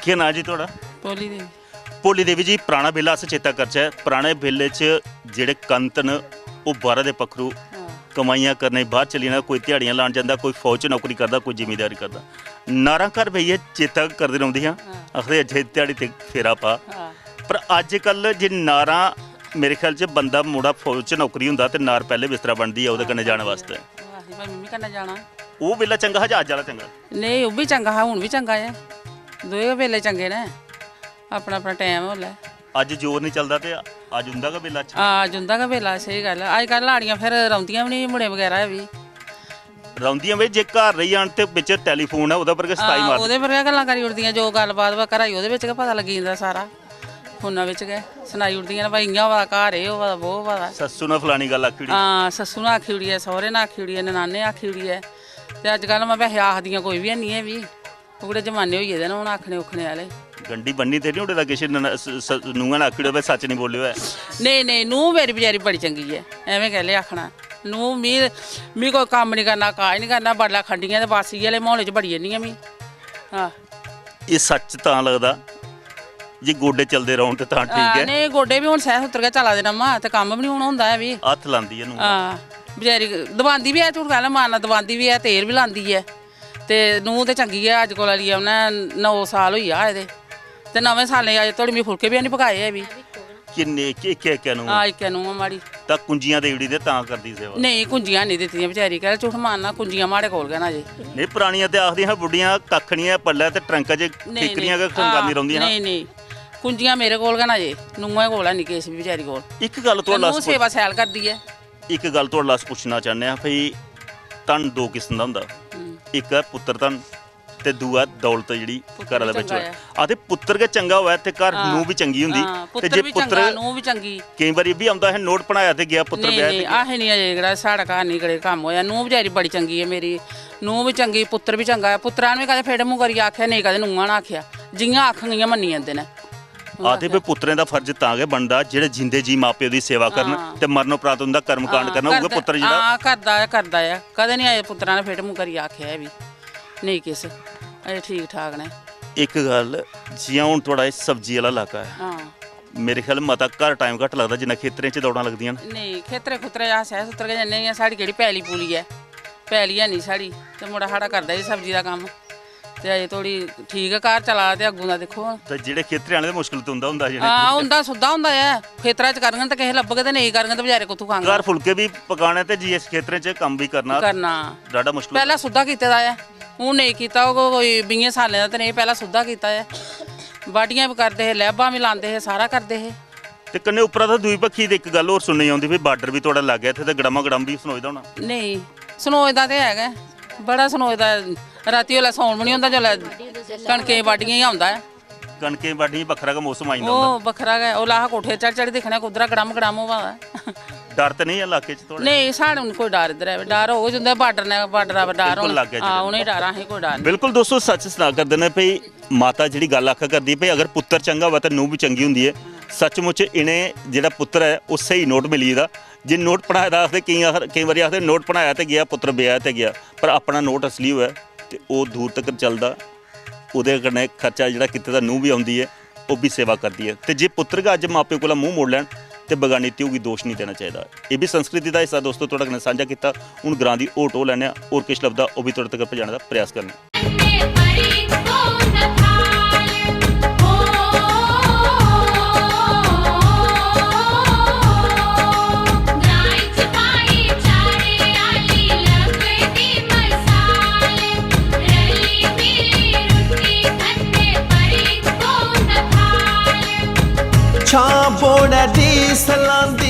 ਕੀ ਨਾਂ ਜੀ ਤੁਹਾਡਾ? ਭੋਲੀ ਦੇਵੀ। ਭੋਲੀ ਦੇਵੀ ਜੀ, ਪੁਰਾਣਾ ਵੇਲਾ ਅਸ ਚੇਤਾ ਕਰਚਾ ਪੁਰਾਣੇ ਵੇਲੇ 'ਚ ਜਿਹੜੇ ਕੰਤ ਨੇ ਉਹ ਬਾਹਰ ਦੇ ਪੱਖਰੂ ਕਮਾਈਆਂ ਕਰਨੇ ਬਾਹਰ ਚਲੀ ਨਾ, ਕੋਈ ਦਿਹਾੜੀਆਂ ਲਾਣ ਜਾਂਦਾ, ਕੋਈ ਫੌਜ 'ਚ ਨੌਕਰੀ ਕਰਦਾ, ਕੋਈ ਜ਼ਿਮੀਂਦਾਰੀ ਕਰਦਾ। ਨਾਰਾਂ ਘਰ ਭਈਏ ਚੇਤਾ ਕਰਦੇ ਰਹਿੰਦੀਆਂ, ਆਖਦੇ ਅਜੇ ਦਿਹਾੜੀ ਤੇ ਫੇਰਾ ਪਾ। ਪਰ ਅੱਜ ਕੱਲ੍ਹ ਜੇ ਨਾਰਾਂ ਮੇਰੇ ਖਿਆਲ 'ਚ ਬੰਦਾ ਮੁੰਡਾ ਫੌਜ 'ਚ ਨੌਕਰੀ ਹੁੰਦਾ ਤੇ ਨਾਰ ਪਹਿਲੇ ਬਿਸਤਰਾ ਬਣਦੀ ਆ ਉਹਦੇ ਕੰਨੇ ਜਾਣ ਵਾਸਤੇ। ਮੰਮੀ ਕੰਨੇ ਜਾਣਾ। ਉਹ ਵੇਲਾ ਚੰਗਾ ਜਹਾਜ਼ ਵਾਲਾ ਚੰਗਾ? ਨਹੀਂ, ਉਹ ਵੀ ਚੰਗਾ ਹੈ, ਹੁਣ ਵੀ ਚੰਗਾ ਹੈ। ਦੋਏ ਵੇਲੇ ਚੰਗੇ ਨੇ, ਆਪਣਾ ਆਪਣਾ ਟਾਈਮ ਹੋ ਲੈ। ਅੱਜ ਜ਼ੋਰ ਨਹੀਂ ਚੱਲਦਾ ਤੇ ਅੱਜ ਹੁੰਦਾ ਗਾ ਵੇਲਾ? ਅੱਜ ਹੁੰਦਾ ਗਾ ਵੇਲਾ, ਸਹੀ ਗੱਲ ਹੈ। ਅੱਜ ਕੱਲ੍ਹ ਲਾੜੀਆਂ ਫਿਰ ਰੌਂਦੀਆਂ ਵੀ ਨਹੀਂ, ਮੁੰਡੇ ਵਗੈਰਾ ਵੀ ਰੌਂਦੀਆਂ ਵੇ। ਜੇ ਘਰ ਰਹੀ ਜਾਣ ਤੇ ਵਿੱਚ ਟੈਲੀਫੋਨ ਆ ਉਹਦਾ ਵਰਗਾ ਸਤਾਈ ਮਾਰ, ਉਹਦੇ ਵਰਗਾ ਗੱਲਾਂ ਕਰੀ ਉੜਦੀਆਂ। ਜੋ ਗੱਲਬਾਤ ਵਾ ਘਰਾਈ ਉਹਦੇ ਵਿੱਚ ਪਤਾ ਲੱਗੀ ਜਾਂਦਾ ਸਾਰਾ, ਫੋਨਾਂ ਵਿੱਚ ਗਏ ਸੁਣਾਈ ਉੜਦੀਆਂ ਨੇ, ਭਾਈ ਇੰਨਾ ਵਾ ਘਰ ਇਹ ਉਹ ਵਾ ਬਹੁਤ ਵਾ। ਸੱਸੂ ਨਾਲ ਫਲਾਣੀ ਗੱਲ ਆਖੀ। ਹਾਂ, ਸੱਸੂ ਨਾਲ ਆਖੀ ਉੜੀ ਹੈ, ਸਹੁਰੇ ਨਾਲ ਆਖੀ ਉੜੀ ਹੈ, ਨਨਾਨੇ ਆਖੀ ਉੜੀ ਹੈ। ਤੇ ਅੱਜ ਕੱਲ੍ਹ ਮੈਂ ਵੈਸੇ ਆਖਦੀਆਂ ਕੋਈ ਵੀ ਨਹੀਂ ਹੈ ਵੀ, ਉਹਦੇ ਜ਼ਮਾਨੇ ਹੋਈ ਇਹਦੇ ਨਾਲ ਹੁਣ ਆਖਣੇ ਉਖਣੇ ਵਾਲੇ। ਗੰਢੀ ਬੰਨੀ ਤੇ ਨਹੀਂ ਉਹਦੇ ਦਾ ਕਿਸੇ ਨੂੰਹਾਂ ਨਾਲ ਆਖੀ ਉੜੇ ਸੱਚ ਨਹੀਂ ਬੋਲਿਓ ਹੈ? ਨਹੀਂ ਨਹੀਂ, ਨੂੰਹ ਮੇਰੀ ਵਿਚਾਰੀ ਬੜੀ ਚੰਗੀ ਹੈ, ਐਵੇਂ ਕਹਿ ਲਿਆ ਆਖਣਾ। ਨੂੰਹ ਮੀ ਕੋਈ ਕੰਮ ਨਹੀਂ ਕਰਨਾ, ਕਾਜ ਨਹੀਂ ਕਰਨਾ, ਬੜਲਾ ਖੰਡੀਆਂ ਤੇ ਬਾਸੀ ਵਾਲੇ ਮਾਹੌਲ 'ਚ ਬੜੀ ਜਾਂਦੀਆਂ ਮੀ। ਹਾਂ, ਇਹ ਸੱਚ ਤਾਂ ਲੱਗਦਾ ਜੇ ਗੋਡੇ ਚੱਲਦੇ ਰਹਣ ਤੇ ਤਾਂ ਠੀਕ ਹੈ। ਨਹੀਂ, ਗੋਡੇ ਵੀ ਹੁਣ ਸਹਿ ਸੁੱਤਰ ਕੇ ਚਲਾ ਦੇਣਾ ਮਾ, ਤੇ ਕੰਮ ਵੀ ਨਹੀਂ ਹੁਣ ਹੁੰਦਾ ਹੈ ਵੀ। ਹੱਥ ਲਾਂਦੀ ਇਹਨੂੰ। ਹਾਂ, ਵਿਚਾਰੀ ਦਵਾਂਦੀ ਵੀ ਹੈ, ਝੂਠ ਕਹਿ ਲਾ, ਮਾਰਨਾ ਦਵਾਂਦੀ ਵੀ ਹੈ, ਤੇਲ ਵੀ ਲਾਂਦੀ ਹੈ। ਤੇ ਨੂੰਹ ਤੇ ਚੰਗੀ ਹੈ। ਅੱਜ ਕੋਲ ਵਾਲੀ ਉਹਨੇ 9 ਸਾਲ ਹੋਈ ਆ ਇਹਦੇ, ਤੇ 9ਵੇਂ ਸਾਲੇ ਅਜੇ ਤੋੜੀ ਮੀ ਫੁਲਕੇ ਵੀ ਨਹੀਂ ਪਕਾਏ ਹੈ ਵੀ। ਕਿੰਨੇ ਇੱਕ ਨੂੰ? ਹਾਂ, ਇੱਕ ਨੂੰ ਮਾੜੀ ਤਾਂ ਕੁੰਜੀਆਂ ਦੇਵੜੀ ਦੇ ਤਾਂ ਕਰਦੀ ਸੇਵਾ? ਨਹੀਂ, ਕੁੰਜੀਆਂ ਨਹੀਂ ਦਿੱਤੀਆਂ ਵਿਚਾਰੀ, ਕਹਿ ਝੂਠ ਮਾਰਨਾ, ਕੁੰਜੀਆਂ ਮਾੜੇ ਕੋਲ ਗਿਆ ਨਾ ਜੀ। ਨਹੀਂ, ਪੁਰਾਣੀਆਂ ਤੇ ਆਖਦੀਆਂ ਬੁੱਢੀਆਂ ਕੱਖਣੀਆਂ ਪੱਲੇ ਤੇ ਟਰੰਕਾਂ 'ਚ ਠਿਕਰੀਆਂ ਖੰਗਾਉਂਦੀ ਰਹਿੰਦੀਆਂ। ਨਹੀਂ ਨਹੀਂ, ਕੁੰਜੀਆਂ ਮੇਰੇ ਕੋਲ ਗਿਆ ਨਾ ਜੀ, ਨੂੰਹਾਂ ਕੋਲ ਨਹੀਂ ਕੇਸ ਵੀ ਵਿਚਾਰੀ ਕੋਲ। ਇੱਕ ਗੱਲ ਤੁਹਾਡਾ ਸੇਵਾ ਸੈਲ ਕਰਦੀ ਹੈ। ਇੱਕ ਗੱਲ ਤੁਹਾਡਾ ਪੁੱਛਣਾ ਚਾਹੁੰਦੇ ਆ ਭਈ, ਤਨ ਦੋ ਕਿਸਮ ਦਾ ਹੁੰਦਾ, ਇੱਕ ਹੈ ਪੁੱਤਰ ਤਨ ਤੇ ਦੂਆ ਦੌਲਤ ਜਿਹੜੀ ਘਰ ਦੇ ਵਿੱਚ ਆਦੇ ਪੁੱਤਰ ਕੇ ਚੰਗਾ ਹੋਇਆ ਤੇ ਘਰ ਨੂੰ ਵੀ ਚੰਗੀ ਹੁੰਦੀ। ਤੇ ਜੇ ਪੁੱਤਰ ਨੂੰ ਵੀ ਚੰਗੀ, ਕਈ ਵਾਰੀ ਵੀ ਆਉਂਦਾ ਹੈ ਨੋਟ ਬਣਾਇਆ ਤੇ ਗਿਆ ਪੁੱਤਰ ਵਿਆਹ ਤੇ। ਆਹ ਨਹੀਂ ਅਜੇ ਜਿਹੜਾ ਸਾਡਾ ਘਰ ਨਹੀਂ ਕਰੇ ਕੰਮ ਹੋਇਆ। ਨੂੰ ਵਿਚਾਰੀ ਬੜੀ ਚੰਗੀ ਹੈ ਮੇਰੀ, ਨੂੰ ਵੀ ਚੰਗੀ, ਪੁੱਤਰ ਵੀ ਚੰਗਾ ਹੈ। ਪੁੱਤਰਾਂ ਨੂੰ ਵੀ ਕਦੇ ਫੇੜ ਮੂੰਹ ਕਰੀ ਆਖਿਆ ਨਹੀਂ, ਕਦੇ ਨੂੰਹਾਂ ਨਾ ਆਖਿਆ, ਜਿਹੀਆਂ ਆਖਣਗੀਆਂ ਮੰਨੀ ਜਾਂਦੇ ਨੇ। ਆਦੇ ਵੀ ਪੁੱਤਰਾਂ ਦਾ ਫਰਜ਼ ਤਾਂ ਕੇ ਬਣਦਾ ਜਿਹੜੇ ਜਿੰਦੇ ਜੀ ਮਾਪਿਓ ਦੀ ਸੇਵਾ ਕਰਨ ਤੇ ਮਰਨ ਉਪਰੰਤ ਹੁੰਦਾ ਕਰਮ ਕਾਂਡ ਕਰਨਾ ਹੋਊਗਾ ਪੁੱਤਰ ਜਿਹੜਾ ਕਰਦਾ ਹੈ। ਕਦੇ ਨਹੀਂ ਆਏ ਪੁੱਤਰਾਂ ਨੇ ਫੇੜ ਮੂੰਹ ਕਰੀ ਆਖਿਆ ਵੀ ਨਹੀਂ ਕਿਸ ਅਜੇ ਠੀਕ ਠਾਕ ਨੇ। ਇੱਕ ਗੱਲ ਜਿਵੇਂ ਹੁਣ ਤੁਹਾਡਾ ਇਹ ਸਬਜ਼ੀ ਵਾਲਾ ਇਲਾਕਾ ਹੈ, ਹਾਂ, ਮੇਰੇ ਖਿਆਲ ਮਤਾ ਘਰ ਟਾਈਮ ਘੱਟ ਲੱਗਦਾ ਜਿੰਨਾ ਖੇਤਰਾਂ 'ਚ ਦੌੜਾਂ ਲੱਗਦੀਆਂ ਨੇ। ਨਹੀਂ, ਖੁਤਰੇ ਆ ਸਹਿ ਸੁੱਤਰ ਕੇ ਜਾਂਦੇ ਆ। ਸਾਡੀ ਕਿਹੜੀ ਪੈਲੀ ਪੂਲੀ ਹੈ, ਪੈਲੀ ਹੈ ਨਹੀਂ ਸਾਡੀ, ਤੇ ਮੁੰਡਾ ਸਾਡਾ ਕਰਦਾ ਜੀ ਸਬਜ਼ੀ ਦਾ ਕੰਮ। ਤੇ ਅਜੇ ਥੋੜੀ ਠੀਕ ਹੈ, ਘਰ ਚਲਾ ਤੇ ਅੱਗੋਂ ਦਾ ਦੇਖੋ। ਤੇ ਜਿਹੜੇ ਖੇਤਰੇ ਵਾਲੇ ਦੇ ਮੁਸ਼ਕਿਲ ਤੋਂ ਹੁੰਦਾ ਜਿਹੜੇ ਹਾਂ, ਹੁੰਦਾ ਸੁੱਧਾ ਹੁੰਦਾ ਹੈ। ਖੇਤਰਾਂ 'ਚ ਕਰਨਗੇ ਤਾਂ ਕਿਸੇ ਲੱਭਗੇ ਤੇ ਨਹੀਂ ਕਰਨਗੇ ਤਾਂ ਵਿਚਾਰੇ ਕੋਥੋਂ ਖਾਂਗੇ। ਘਰ ਫੁਲਕੇ ਵੀ ਪਕਾਣੇ ਤੇ ਜੀ ਇਸ ਖੇਤਰਾਂ 'ਚ ਕੰਮ ਵੀ ਕਰਨਾ ਡਾਢਾ ਮੁਸ਼ਕਿਲ। ਪਹਿਲਾਂ ਸੁੱਧਾ ਕੀਤੇ ਦਾ ਹੈ, ਹੁਣ ਨਹੀਂ ਕੀਤਾ। ਉਹ ਕੋਈ 20 ਸਾਲਾਂ ਦਾ ਤੇ ਨਹੀਂ, ਪਹਿਲਾਂ ਸੁੱਧਾ ਕੀਤਾ ਹੈ। ਵਾਢੀਆਂ ਵੀ ਕਰਦੇ ਹੈ, ਲੈਬਾਂ ਵੀ ਲਾਉਂਦੇ ਹੈ, ਸਾਰਾ ਕਰਦੇ ਹੈ। ਤੇ ਕੰਨੇ ਉੱਪਰਾਂ ਦਾ ਦੂਈ ਪੱਖੀ ਤੇ ਇੱਕ ਗੱਲ ਹੋਰ ਸੁਣਨੀ ਆਉਂਦੀ ਵੀ ਬਾਰਡਰ ਵੀ ਤੁਹਾਡਾ ਲੱਗ ਗਿਆ ਇੱਥੇ ਤੇ ਗੜਮਾ ਗੜਮ ਵੀ ਸੁਣੋਈਦਾ ਹੋਣਾ? ਨਹੀਂ, ਸੁਣੋਈਦਾ ਤੇ ਹੈਗਾ, ਬੜਾ ਸੁਣੋਈਦਾ। ਰਾਤੀ ਵਾਲਾ ਸੌਣ ਵੀ ਨਹੀਂ ਹੁੰਦਾ, ਜੋ ਕਣਕੇ ਵਾਢੀਆਂ ਹੀ ਆਉਂਦਾ ਹੈ। ਕਣਕੇ ਵਾਢੀ ਵੱਖਰਾ ਦਾ ਮੌਸਮ ਆਈਦਾ ਉਹ ਵੱਖਰਾ ਹੈ। ਉਹ ਲਾਹ ਕੋਠੇ ਚੜ ਦੇਖਣਾ ਕੁਦਰਾ ਗੜਮ ਗੜਮ ਹੋਵਾ। ਡਰ ਤੇ ਨਹੀਂ ਇਲਾਕੇ 'ਚ ਤੁਹਾਡੇ? ਨਹੀਂ, ਸਾਡੇ ਨੂੰ ਕੋਈ ਡਰ ਇੱਧਰ ਹੈ, ਡਰ ਹੋ ਜਾਂਦਾ ਬਾਰਡਰ ਨੇ, ਬਾਰਡਰ ਆ ਡਰ ਹੋਣ ਲੱਗ ਗਿਆ। ਹਾਂ, ਉਹਨੇ ਡਰ ਅਸੀਂ ਕੋਈ ਡਰ। ਬਿਲਕੁਲ ਦੋਸਤੋ, ਸੱਚ ਸੁਣਾ ਕਰਦੇ ਨੇ ਭਈ ਮਾਤਾ ਜਿਹੜੀ ਗੱਲ ਆਖਾ ਕਰਦੀ ਭਈ ਅਗਰ ਪੁੱਤਰ ਚੰਗਾ ਹੋਵੇ ਤਾਂ ਨੂੰਹ ਵੀ ਚੰਗੀ ਹੁੰਦੀ ਹੈ। ਸੱਚਮੁੱਚ ਇਹਨੇ ਜਿਹੜਾ ਪੁੱਤਰ ਹੈ ਉਹ ਸਹੀ ਨੋਟ ਮਿਲੀ ਦਾ। ਜੇ ਨੋਟ ਬਣਾਇਆ ਦਾ ਆਖਦੇ ਕਈ ਵਾਰੀ ਆਖਦੇ ਨੋਟ ਬਣਾਇਆ ਤੇ ਗਿਆ, ਪੁੱਤਰ ਵਿਆਹ ਤੇ ਗਿਆ, ਪਰ ਆਪਣਾ ਨੋਟ ਅਸਲੀ ਹੋਇਆ ਤੇ ਉਹ ਦੂਰ ਤੱਕ ਚੱਲਦਾ। ਉਹਦੇ ਕਨੇ ਖਰਚਾ ਜਿਹੜਾ ਕਿਤੇ ਦਾ ਨੂੰਹ ਵੀ ਆਉਂਦੀ ਹੈ, ਉਹ ਵੀ ਸੇਵਾ ਕਰਦੀ ਹੈ। ਤੇ ਜੇ ਪੁੱਤਰ ਦਾ ਅੱਜ ਮਾਪਿਓ ਕੋਲ ਮੂੰਹ ਮੋੜ ਲੈਣ ਤੇ ਬਗਾਨੀ ਧੀ ਹੋਊਗੀ, ਦੋਸ਼ ਨਹੀਂ ਦੇਣਾ ਚਾਹੀਦਾ। ਇਹ ਵੀ ਸੰਸਕ੍ਰਿਤੀ ਦਾ ਹਿੱਸਾ ਦੋਸਤੋ ਤੁਹਾਡੇ ਨਾਲ ਸਾਂਝਾ ਕੀਤਾ। ਹੁਣ ਗਰਾਂ ਦੀ ਉਹ ਟੋ ਲੈਣੇ ਆ, ਹੋਰ ਕਿਸ ਲੱਭਦਾ ਉਹ ਵੀ ਤੁਹਾਡੇ ਤੱਕ ਪਹੁੰਚਾਉਣ ਦਾ ਪ੍ਰਯਾਸ ਕਰਨਾ। ਛਾਂ ਬੋੜਾ ਦੀ ਸਲਾਂਦੀ